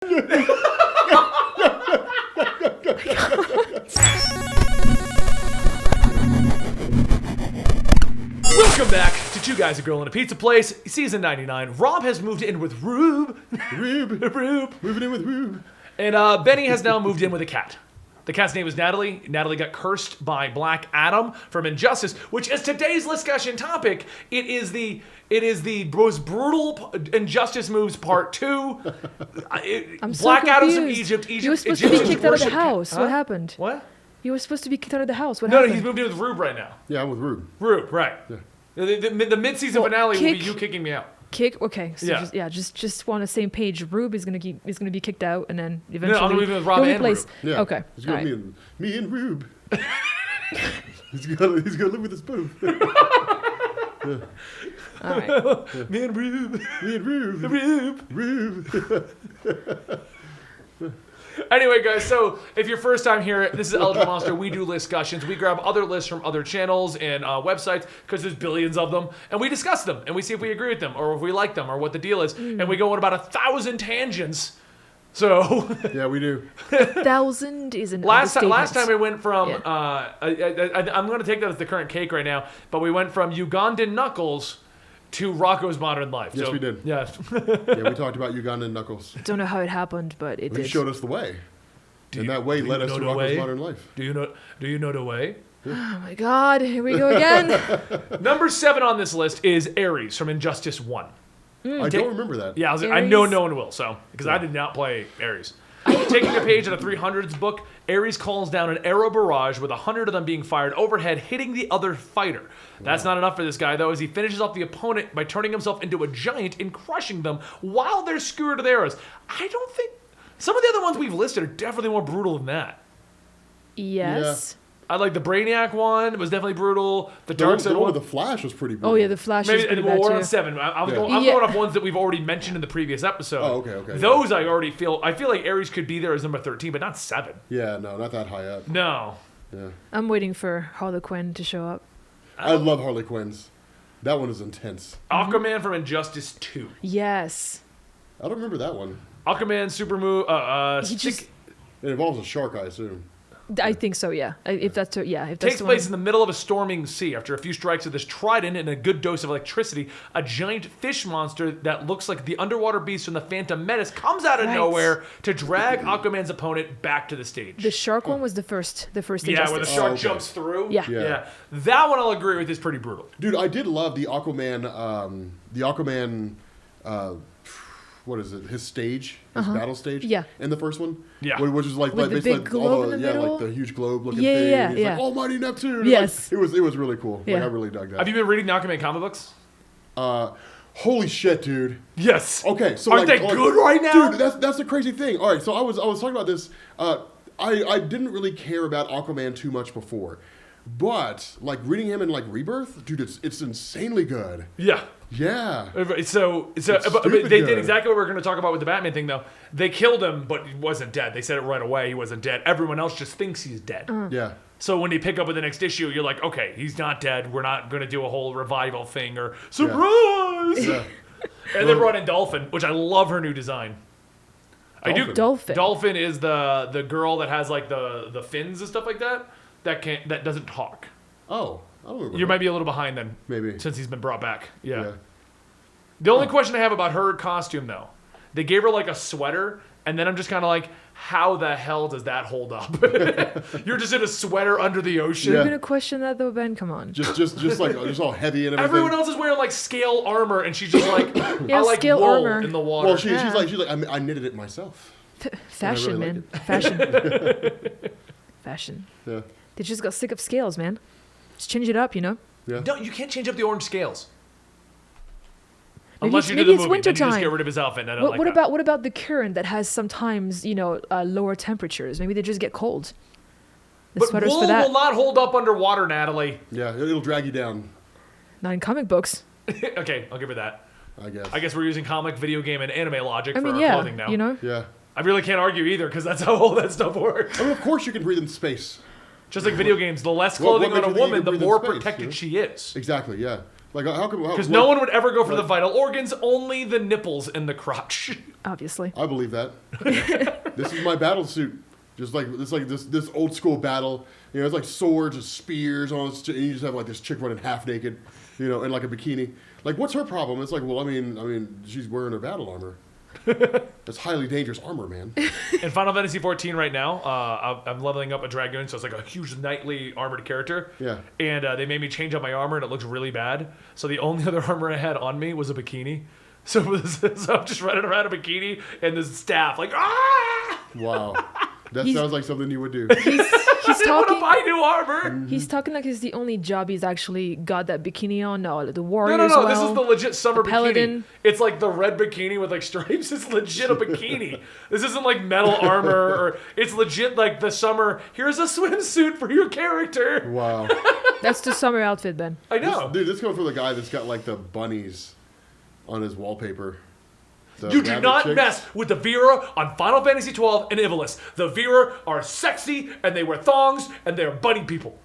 Welcome back to Two Guys, a Girl, and a Pizza Place, season 99. Rob has moved in with Rube. Moving in with Rube. And Benny has now moved in with a cat. The cat's name is Nathalie. Nathalie got cursed by Black Adam from Injustice, which is today's Listcussion topic. It is the most brutal Injustice moves part 2. Black Adam's from Egypt. You were supposed to be kicked out of the house. What happened? What? You were supposed to be kicked out of the house. What happened? No, he's moved in with Rube right now. Yeah, I'm with Rube. Rube, right. Yeah. The mid-season finale will be you kicking me out. Okay. So just on the same page. Rube is gonna be kicked out, and then eventually I'm leaving with Rob and Rube. Yeah. Okay. He's gonna me and Rube. he's gonna live with us both. Yeah. All right. Me and Rube. Rube. Anyway, guys, so if you're first time here, this is Eligible Monster. We do Listcussions. We grab other lists from other channels and websites, because there's billions of them, and we discuss them, and we see if we agree with them, or if we like them, or what the deal is, and we go on about 1,000 tangents. So yeah, we do. 1,000 is an last understatement. time we went from I'm going to take that as the current cake right now, but we went from Ugandan Knuckles to Rocco's Modern Life. Yes, we did. Yes. Yeah, we talked about Ugandan Knuckles. Don't know how it happened, but it did. He showed us the way. And that way led us to Rocco's Modern Life. Do you know the way? Oh my God! Here we go again. Number 7 on this list is Ares from Injustice 1. I don't remember that. Yeah, I know no one will, because I did not play Ares. Taking a page out of 300's book, Ares calls down an arrow barrage with 100 of them being fired overhead, hitting the other fighter. That's not enough for this guy, though, as he finishes off the opponent by turning himself into a giant and crushing them while they're skewered with arrows. I don't think... Some of the other ones we've listed are definitely more brutal than that. Yes. I like the Brainiac one. It was definitely brutal. The Darkseid one. The Flash was pretty brutal. Oh yeah, the Flash is pretty bad we're too. on 7. I'm going off ones that we've already mentioned in the previous episode. Oh, okay. Those I already feel... I feel like Ares could be there as number 13, but not 7. Yeah, no, not that high up. No. Yeah. I'm waiting for Harley Quinn to show up. I love Harley Quinn's. That one is intense. Aquaman from Injustice 2. Yes. I don't remember that one. Aquaman, Supermoves... It involves a shark, I assume. I think so, yeah. If that's takes place in the middle of a storming sea. After a few strikes of this trident and a good dose of electricity, a giant fish monster that looks like the underwater beast from the Phantom Menace comes out of nowhere to drag Aquaman's opponent back to the stage. The shark one was the first Injustice. Yeah, where the shark jumps through. Yeah. That one I'll agree with is pretty brutal. Dude, I did love the Aquaman, what is it? His stage, his battle stage. Yeah. In the first one. Yeah. Which is like With the big globe in the middle? like the huge globe looking Yeah, thing. yeah, He's yeah. like, Almighty Neptune. Yes. Like, it was really cool. Yeah. Like, I really dug that. Have you been reading the Aquaman comic books? Holy shit, dude. Yes. Okay, so aren't they good right now? Dude, that's the crazy thing. All right, so I was talking about this. I didn't really care about Aquaman too much before, but like reading him in like Rebirth, dude, it's insanely good. Yeah. Yeah. So but they did exactly what we were going to talk about with the Batman thing, though. They killed him, but he wasn't dead. They said it right away. He wasn't dead. Everyone else just thinks he's dead. Yeah. So when you pick up with the next issue, you're like, okay, he's not dead. We're not going to do a whole revival thing or surprise. Yeah. And they brought in Dolphin, which I love her new design. Dolphin. Dolphin is the girl that has like the fins and stuff like that that doesn't talk. Oh, I don't remember. You might be a little behind then. Maybe. Since he's been brought back. Yeah. The only question I have about her costume, though, they gave her like a sweater, and then I'm just kind of like, how the hell does that hold up? You're just in a sweater under the ocean. You're gonna question that though, Ben? Come on. Just like just all heavy and everything. Everyone else is wearing like scale armor, and she's just like, I like scale wool armor in the water. Well, she's like I knitted it myself. Fashion, really man. Fashion. Fashion. Yeah. They just got sick of scales, man. Just change it up, you know. Yeah. No, you can't change up the orange scales. Maybe Unless you do maybe the it's movie, then you just wintertime. get rid of his outfit. And I don't like that. What about the current that has sometimes lower temperatures? Maybe they just get cold. The But sweaters wool for that. will not hold up underwater, Natalie. Yeah, it'll drag you down. Not in comic books. Okay, I'll give her that. I guess we're using comic, video game, and anime logic I for mean, our yeah, clothing now. you know. Yeah. I really can't argue either because that's how all that stuff works. I mean, of course you can breathe in space. Just like video games, the less What clothing makes on a you think you woman, can the breathe in more space, protected you know? she is. Exactly. Yeah. Like how come? Because no one would ever go for the vital organs, only the nipples and the crotch. Obviously. I believe that. This is my battle suit. Just like this old school battle. You know, it's like swords and spears on, and you just have like this chick running half naked, you know, in like a bikini. Like, what's her problem? It's like, well, I mean, she's wearing her battle armor. That's highly dangerous armor, man. In Final Fantasy XIV right now, I'm leveling up a dragoon, so it's like a huge knightly armored character. Yeah. And they made me change out my armor, and it looks really bad. So the only other armor I had on me was a bikini. So I'm just running around a bikini and this staff, like, ah! Wow. That sounds like something you would do. He's I want to talking. buy new armor. He's talking like it's the only job he's actually got that bikini on. No, the warrior. No. This is the legit summer bikini. paladin. It's like the red bikini with like stripes. It's legit a bikini. This isn't like metal armor or it's legit like the summer. Here's a swimsuit for your character. Wow. That's the summer outfit, Ben. I know. This comes from the guy that's got like the bunnies on his wallpaper. The You do rabbit not chicks. mess with the Vera on Final Fantasy XII and Ivalice. The Vera are sexy and they wear thongs and they're bunny people.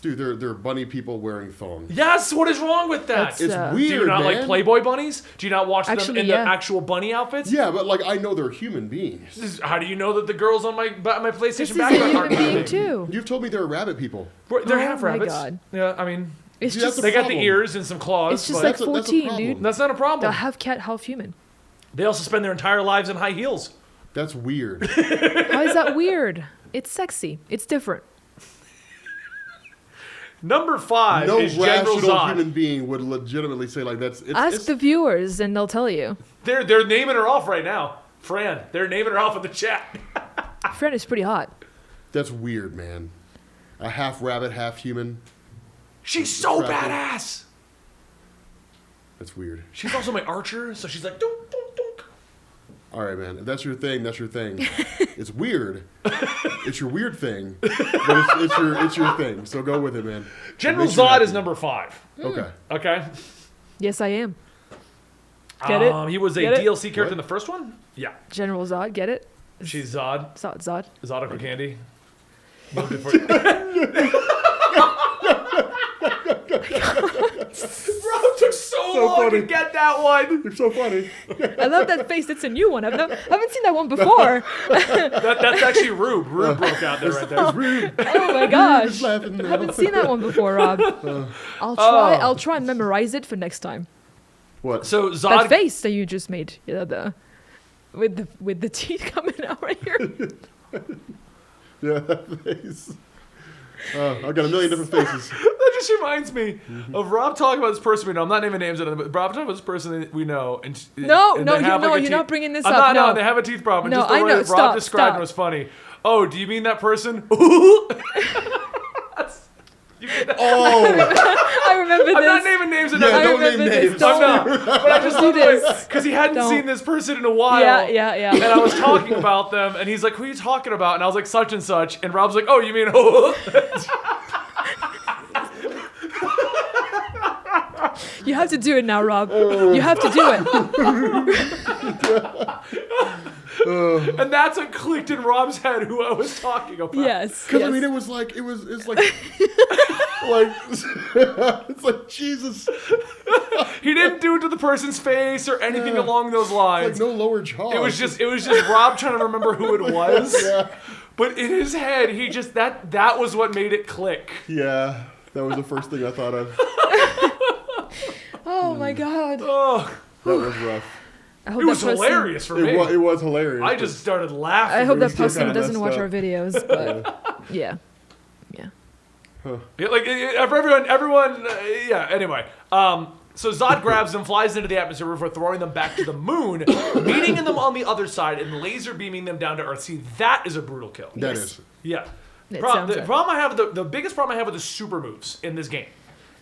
Dude, they're bunny people wearing thongs. Yes, what is wrong with that? That's, It's weird, weird, Do you not man. like Playboy bunnies? Do you not watch them Actually, in yeah. the actual bunny outfits? Yeah, but like I know they're human beings. How do you know that the girls on my This PlayStation is a background human aren't being bunny? too. You've told me they're rabbit people. They're Oh half my rabbits. God. Yeah, I mean, It's See, that's just the they got the problem. ears and some claws. it's just but like that's a 14, problem. dude. that's not a They're problem. half cat, half human. They also spend their entire lives in high heels. That's weird. How is that weird? It's sexy. It's different. Number 5 No is General rational Zod. human being would legitimately say like that's. Ask the viewers and they'll tell you. They're naming her off right now. Fran, they're naming her off in the chat. Fred is pretty hot. That's weird, man. A half rabbit, half human. She's so Crap. badass. That's weird. She's also my archer, so she's like, dunk, dunk, dunk. All right, man. If that's your thing, that's your thing. It's weird. It's your weird thing, but it's your thing. So go with it, man. General It makes you Zod happy. is number 5. Okay. Okay. Yes, I am. Get it? He was a Get it? DLC character What? in the first one. Yeah. General Zod, get it? She's Zod. Zod. Zodical Candy. Bro, it took so long funny. to get that one. You're so funny. I love that face. It's a new one. I haven't seen that one before. That's actually Rube. Rube broke out there right there. Oh my gosh. laughing now. I haven't seen that one before, Rob. I'll try and memorize it for next time. What? So That Zod. face that you just made, with the teeth coming out right here. Yeah, that face. I got a million different faces. That just reminds me of Rob talking about this person we know. I'm not naming names, but Rob talking about this person that we know. And No, and no, they have, like, a you're teeth- not bringing this I'm up, not, no. they have a teeth problem. And No, just the I way know. that Rob Stop, described stop. it was funny. Oh, do you mean that person? You get that? Oh, I remember I'm not this. naming names. And yeah, I don't name remember this. names. I'm Don't. not. But I just Do love this. because he hadn't Don't. seen this person in a while. Yeah. And I was talking about them, and he's like, "Who are you talking about?" And I was like, "Such and such." And Rob's like, "Oh, you mean?" You have to do it now, Rob. You have to do it. And that's what clicked in Rob's head who I was talking about. Yes. because yes. I mean, it's like, it's like Jesus, He didn't do it to the person's face or anything along those lines. like no lower jaw. It was just Rob trying to remember who it was. Yeah, But in his head, he just that was what made it click. yeah. That was the first thing I thought of. Oh my God. Oh, That was rough. I hope it was that person, hilarious for me. It was hilarious. I just started laughing. I hope that was just person kinda doesn't messed watch up. our videos, but yeah. Yeah, like for everyone. Yeah. Anyway, so Zod grabs them, flies into the atmosphere before throwing them back to the moon, meeting them on the other side and laser beaming them down to Earth. See, that is a brutal kill. That Yes. is. Yeah. It The sounds problem I have, the biggest problem I have with the super moves in this game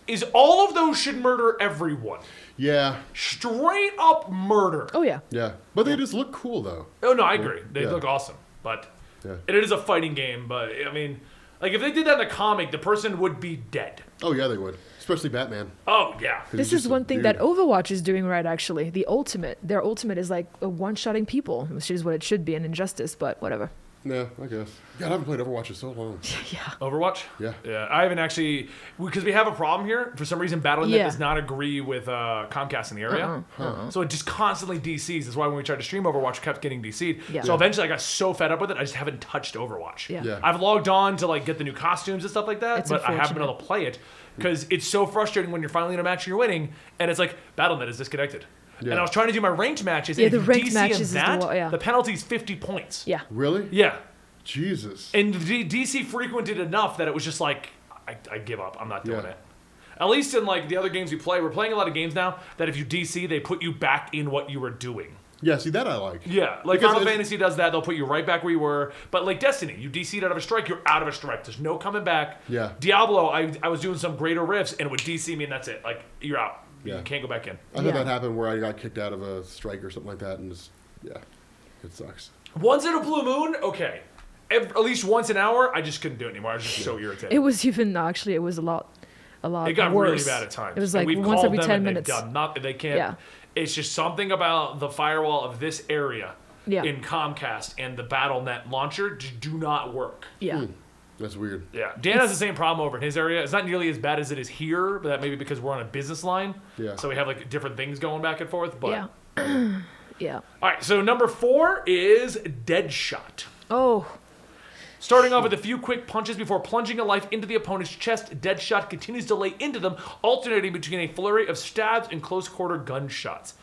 is all of those should murder everyone. Yeah, Straight up murder. Oh yeah. yeah. But they just look cool though. Oh no, I agree. They Yeah. look awesome, but Yeah. it is a fighting game. But I mean, like if they did that in the comic, the person would be dead. Oh yeah, they would. Especially Batman. Oh yeah. 'Cause This he's is just a one thing dude. that Overwatch is doing right, actually. Their ultimate is like a one-shotting people, which is what it should be in Injustice, but whatever. Yeah, I guess. God, I haven't played Overwatch in so long. Yeah. Overwatch? Yeah. Yeah, I haven't actually, because we have a problem here. For some reason, Battle.net does not agree with Comcast in the area. So it just constantly DCs. That's why when we tried to stream Overwatch, it kept getting DC'd. Yeah. So eventually I got so fed up with it, I just haven't touched Overwatch. Yeah. I've logged on to like get the new costumes and stuff like that, It's but I haven't been able to play it because it's so frustrating when you're finally in a match and you're winning, and it's like, Battle.net is disconnected. Yeah. And I was trying to do my ranked matches, Yeah, and the if you ranked DC matches in is that, the penalty's 50 points. Yeah. Really? Yeah. Jesus. And DC frequented enough that it was just like, I give up. I'm not doing Yeah. it. At least in like the other games we play, we're playing a lot of games now that if you DC, they put you back in what you were doing. Yeah, see, that I like. Yeah, like Because Final Fantasy does that. They'll put you right back where you were. But like Destiny, you DC'd out of a strike, you're out of a strike. There's no coming back. Yeah. Diablo, I was doing some greater rifts and it would DC me and that's it. Like, you're out. Yeah. You can't go back in. I had that happen where I got kicked out of a strike or something like that, and it's, yeah, it sucks. Once in a blue moon, okay. At least once an hour, I just couldn't do it anymore. I was just so irritated. It was even actually. It was a lot. It got worse. really bad at times. It was And like we've once called every them 10 and minutes. they've done they can't. Yeah. It's just something about the firewall of this area Yeah. in Comcast and the Battle.net launcher just do not work. Yeah. That's weird. Yeah, Dan has the same problem over in his area. It's not nearly as bad as it is here, but that may be because we're on a business line. Yeah. So we have like different things going back and forth. But Yeah. Yeah. all right, so number 4 is Deadshot. Oh. Starting off with a few quick punches before plunging a life into the opponent's chest, Deadshot continues to lay into them, alternating between a flurry of stabs and close-quarter gunshots.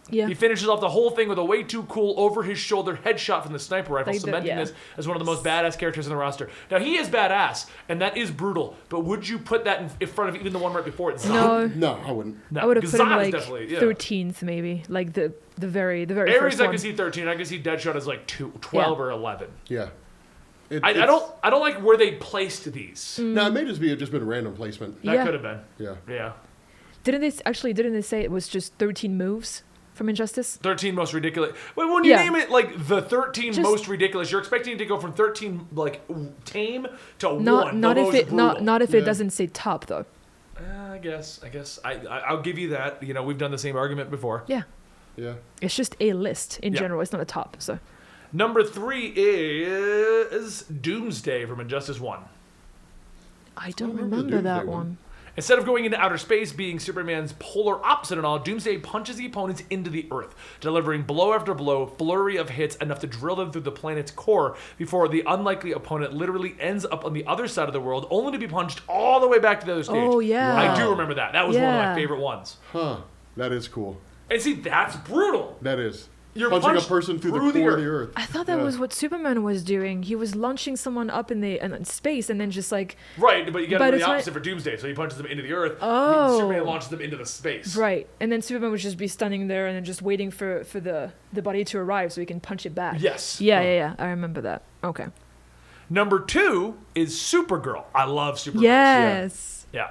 Yeah. He finishes off the whole thing with a way too cool over-his-shoulder headshot from the sniper rifle, Like the- cementing yeah. this as one of the most badass characters in the roster. Now, he is badass, and that is brutal, but would you put that in front of even the one right before it? Zod? No. No, I wouldn't. No, I would have because put him Zod is like definitely, yeah. 13th maybe, like the very Ares, first I one. can see 13. I can see Deadshot as like 12 or 11. Yeah. I don't like where they placed these. No, it may just been random placement. That Yeah. could have been. Yeah. Yeah. Didn't they say it was just 13 moves from Injustice? 13 most ridiculous. But when you Yeah. name it like the 13 Just- most ridiculous, you're expecting it to go from 13 like tame to Not 1. not the if most it brutal. not if it Yeah. doesn't say top though. I guess I'll give you that. You know, we've done the same argument before. Yeah. Yeah. It's just a list in Yeah. general. It's not a top. So Number 3 is Doomsday from Injustice 1. I don't remember the remember that Doomsday one. one. Instead of going into outer space, being Superman's polar opposite and all, Doomsday punches the opponents into the Earth, delivering blow after blow, flurry of hits enough to drill them through the planet's core before the unlikely opponent literally ends up on the other side of the world, only to be punched all the way back to the other stage. Oh, yeah. I do remember that. That was one of my Yeah. favorite ones. Huh. That is cool. And see, that's brutal. That is. You're punching a punched person through the through the core of earth. the earth. I thought that Yeah. was what Superman was doing. He was launching someone up in space and then just like Right, but you got By to do the the time- opposite for Doomsday, so he punches them into the Earth. Oh. Superman launches them into the space. right, and then Superman would just be standing there and then just waiting for the body to arrive so he can punch it back. Yes. Yeah. I remember that. Okay. Number 2 is Supergirl. I love Supergirl. Yes. Yeah.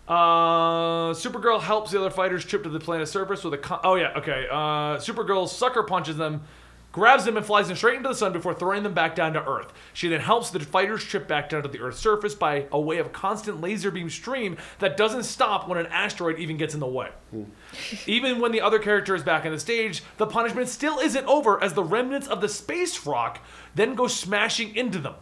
Supergirl helps the other fighters trip to the planet's surface with a... Supergirl sucker punches them, grabs them, and flies them straight into the sun before throwing them back down to Earth. She then helps the fighters trip back down to the Earth's surface by a way of constant laser beam stream that doesn't stop when an asteroid even gets in the way. Even when the other character is back on the stage, the punishment still isn't over as the remnants of the space rock then go smashing into them.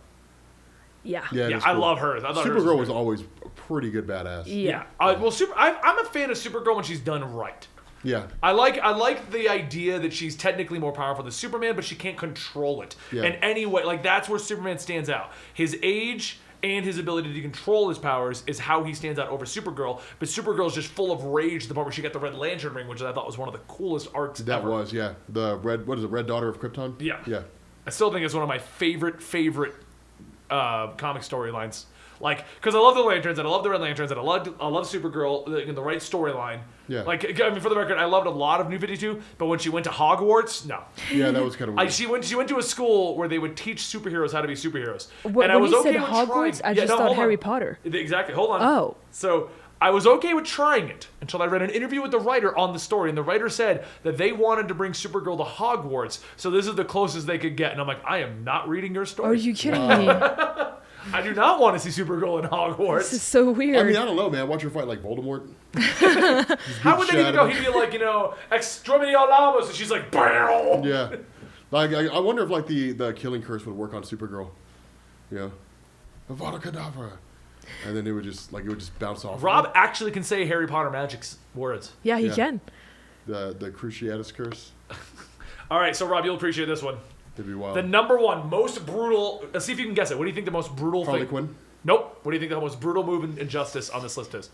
Yeah. Yeah, it Yeah, is I cool. love her. I thought hers Supergirl was was always a pretty good badass. Yeah. Well, I'm a fan of Supergirl when she's done right. Yeah. I like the idea that she's technically more powerful than Superman, but she can't control it. Yeah. And anyway, like that's where Superman stands out. His age and his ability to control his powers is how he stands out over Supergirl. But Supergirl's just full of rage to the point where she got the Red Lantern ring, which I thought was one of the coolest arcs That ever. was, yeah. The Red Daughter of Krypton? Yeah. Yeah. I still think it's one of my favorite comic storylines. Like, because I love the Lanterns, and I love the Red Lanterns, and I love Supergirl in the right storyline. Yeah. Like, I mean, for the record, I loved a lot of New 52, but when she went to Hogwarts, no. Yeah, that was kind of weird. She went to a school where they would teach superheroes how to be superheroes. When and I was you okay said with Hogwarts, trying. I just thought hold Harry on. Potter. Exactly. Hold on. Oh. So I was okay with trying it until I read an interview with the writer on the story, and the writer said that they wanted to bring Supergirl to Hogwarts, so this is the closest they could get. And I'm like, I am not reading your story. Are you kidding me? I do not want to see Supergirl in Hogwarts. This is so weird. I mean, I don't know, man. Watch her fight like Voldemort. How would that even go? He'd be like, Exterminatus, and she's like, BAM! Yeah. Like I wonder if like the killing curse would work on Supergirl. Yeah. Avada Kedavra. And then it would just bounce off. Rob actually can say Harry Potter magic's words. Yeah, he can. The Cruciatus curse. All right, so Rob, you'll appreciate this one. It'd be wild. The number one most brutal. Let's see if you can guess it. What do you think the most brutal Harley thing? Quinn. Nope. What do you think the most brutal move in Injustice on this list is?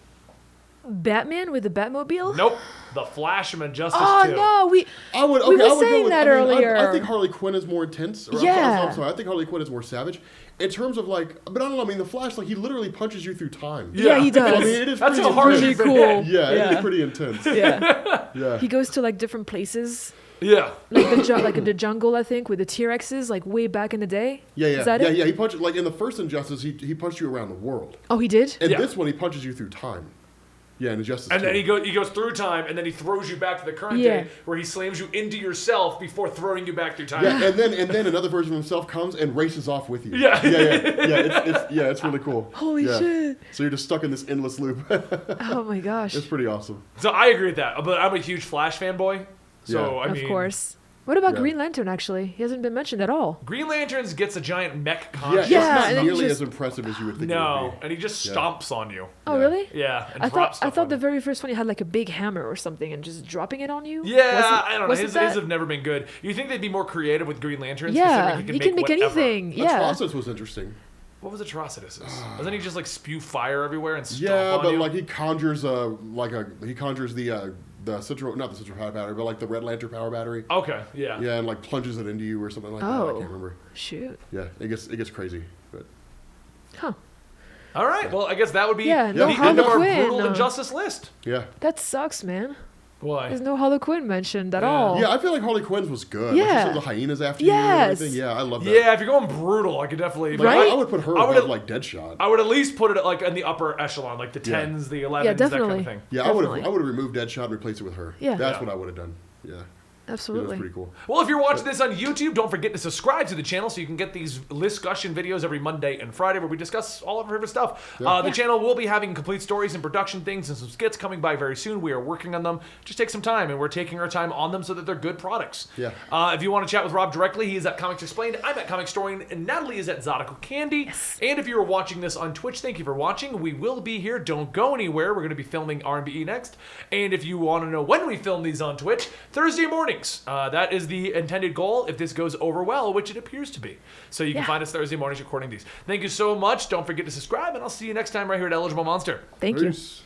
Batman with the Batmobile? Nope. The Flash from Injustice 2. No, I would were go saying with, that I mean, earlier. I think Harley Quinn is more intense. Yeah. I'm sorry. I think Harley Quinn is more savage. In terms of like, but I don't know. I mean, the Flash, like he literally punches you through time. Yeah, he does. I mean, it is That's pretty how hard intense. Really cool. Yeah, it Yeah. is pretty intense. Yeah. Yeah. He goes to like different places. Yeah. Like like in the jungle, I think, with the T-Rexes, like way back in the day. Yeah. Is that it? Yeah. He punched like in the first Injustice, he punched you around the world. Oh, he did? And Yeah. this one, he punches you through time. Yeah, in Injustice. And 2. then he goes through time, and then he throws you back to the current Yeah. day, where he slams you into yourself before throwing you back through time. Yeah, and then another version of himself comes and races off with you. Yeah. It's really cool. Holy Yeah. shit. So you're just stuck in this endless loop. Oh my gosh. It's pretty awesome. So I agree with that, but I'm a huge Flash fanboy. So Yeah. I mean, Of course. What about Yeah. Green Lantern, actually? He hasn't been mentioned at all. Green Lanterns gets a giant mech Yeah, construct. Yeah, it's and not then nearly just- as impressive as you would think it No, would be. and he just Yeah. stomps on you. Oh, Yeah. really? Yeah, and I drops thought stuff on the you. very first one he had like a big hammer or something and just dropping it on you. Yeah, I don't know. was it His that? have never been good. You think they'd be more creative with Green Lanterns? Yeah, considering he can make whatever. anything. Yeah. Atrocitus was interesting. What was Atrocitus? Doesn't he just like spew fire everywhere and stomp Yeah, on but you? like he conjures the central, not the central power battery, but like the Red Lantern power battery. Okay, yeah. Yeah, and like plunges it into you or something like that. I Oh. can't remember. Shoot. Yeah, it gets crazy. But Huh. All right. Well, I guess that would be Yeah, the no end of our Harley Quinn. brutal Injustice list. yeah. That sucks, man. Why? There's no Harley Quinn mentioned at Yeah. all. Yeah, I feel like Harley Quinn's was good. Like, Yeah. she sent the hyenas after you Yes. and everything. Yeah, I love that. Yeah, if you're going brutal, I could definitely. Like, Right? I would put her I would- above like Deadshot. I would at least put it like in the upper echelon, like the Yeah. 10s, the 11s, Yeah, that kind definitely. of thing. Yeah, Definitely. I would have removed Deadshot and replaced it with her. Yeah. That's Yeah. what I would have done. Yeah. Yeah, Absolutely. that's pretty cool. Well, if you're watching this on YouTube, don't forget to subscribe to the channel so you can get these Listcussion videos every Monday and Friday where we discuss all of our favorite stuff. Yeah. The channel will be having complete stories and production things and some skits coming by very soon. We are working on them. Just take some time, and we're taking our time on them so that they're good products. Yeah. If you want to chat with Rob directly, he is at Comics Explained. I'm at Comic Historian, and Natalie is at Zodical Candy. Yes. And if you're watching this on Twitch, thank you for watching. We will be here. Don't go anywhere. We're going to be filming R&BE next. And if you want to know when we film these on Twitch, Thursday mornings. That is the intended goal if this goes over well, which it appears to be. So you can Yeah. find us Thursday mornings recording these. Thank you so much. Don't forget to subscribe, and I'll see you next time right here at Eligible Monster. Thank you. Peace.